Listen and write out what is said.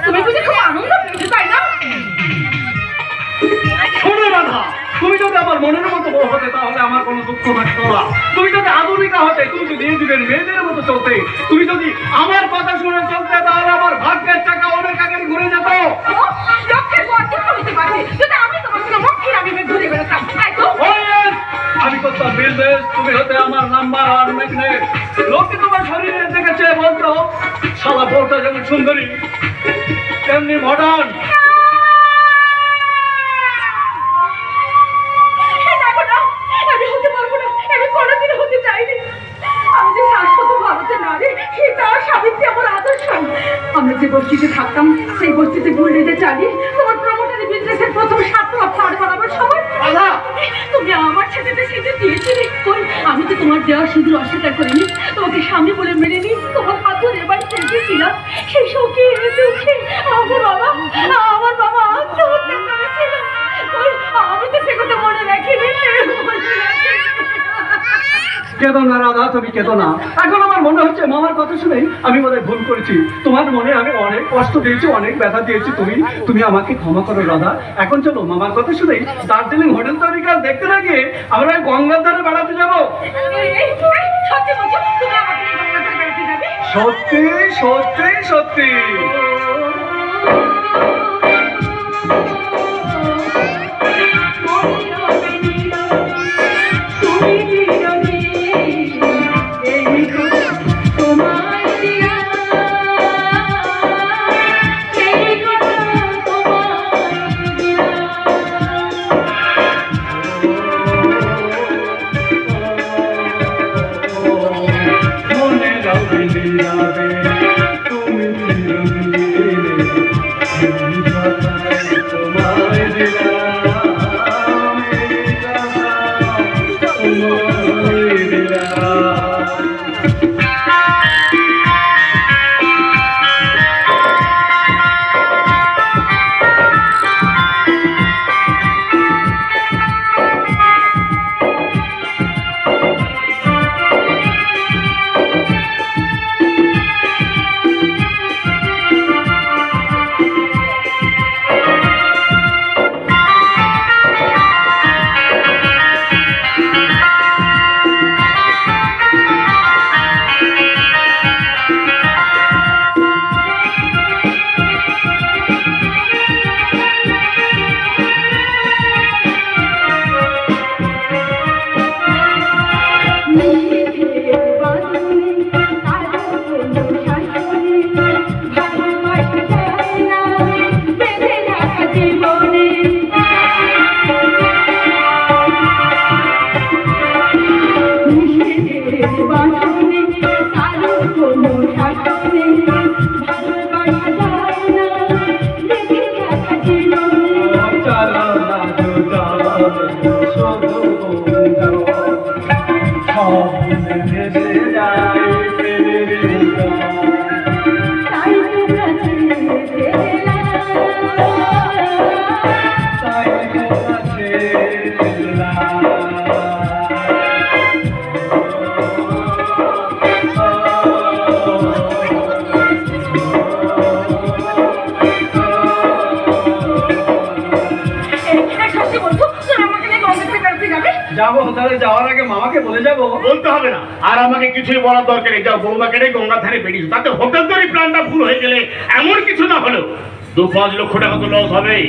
তুমি বুঝি খুব আনন্দ পেয়েছো তাই না? শোনো রাধা, তুমি যদি আমার মনের মতো বউ হতে তাহলে আমার কোনো দুঃখ থাকতো না। তুমি যদি আধুনিকা হতে, তুমি যদি এই যুগের মেয়েদের মতো চলতে, তুমি যদি আমার কথা শুনে চলতে, তাহলে আমার ভাগ্যের চাকা অনেক আগে ঘুরে যেত। আমি করতাম বিজনেস, তুমি হতে আমার নাম্বার আর ম্যাগনেট। লোকে তোমার শরীরে দেখেছে বলতো শালা বউটা যেমন সুন্দরী তেমনি মডার্ন। আমরা যে বস্তিতে থাকতাম সেই বস্তিতে বুল্ডিতে চালিয়ে তোমার প্রমোটারি বিজনেসের প্রথম 7 লাখ পার করাবার সময় তুমি আমার সাথে সিঁদুর দিয়েছিলে। আমি তো তোমার দেওয়া সিঁদুর অস্বীকার করিনি, তোমাকে স্বামী বলে মেনে নিই, তোমার হাত ধরে এবার খেলতেছিলাম। সেই শোকে দুঃখে আমার বাবা আত্মহত্যা করেছিল। আমি তো সে কথা মনে রাখিনি। কেঁদো না রাধা, তুমি কেঁদো না। এখন আমার মনে হচ্ছে মামার কথা শুনেই আমি বোধহয় ভুল করেছি। তোমার মনে আমি অনেক কষ্ট দিয়েছি, অনেক ব্যথা দিয়েছি। তুমি আমাকে ক্ষমা করো রাধা। এখন চলো মামার কথা শুনেই দার্জিলিং হোটেল তৈরি কাজ দেখতে না গিয়ে আমরা গঙ্গার ধারে বেড়াতে যাবো। সত্যি সত্যি সত্যি। যাবো, তাহলে যাওয়ার আগে মামাকে বলে যাবো। বলতে হবে না, আর আমাকে কিছুই বলার দরকার নেই। যাও বৌমাকে নিয়ে গঙ্গার ধারে বেরিয়েছো, তাতে হোটেল ধরে প্ল্যানটা ভুল হয়ে গেলে এমন কিছু না হলেও 2-5 লক্ষ টাকা তো লস হবেই।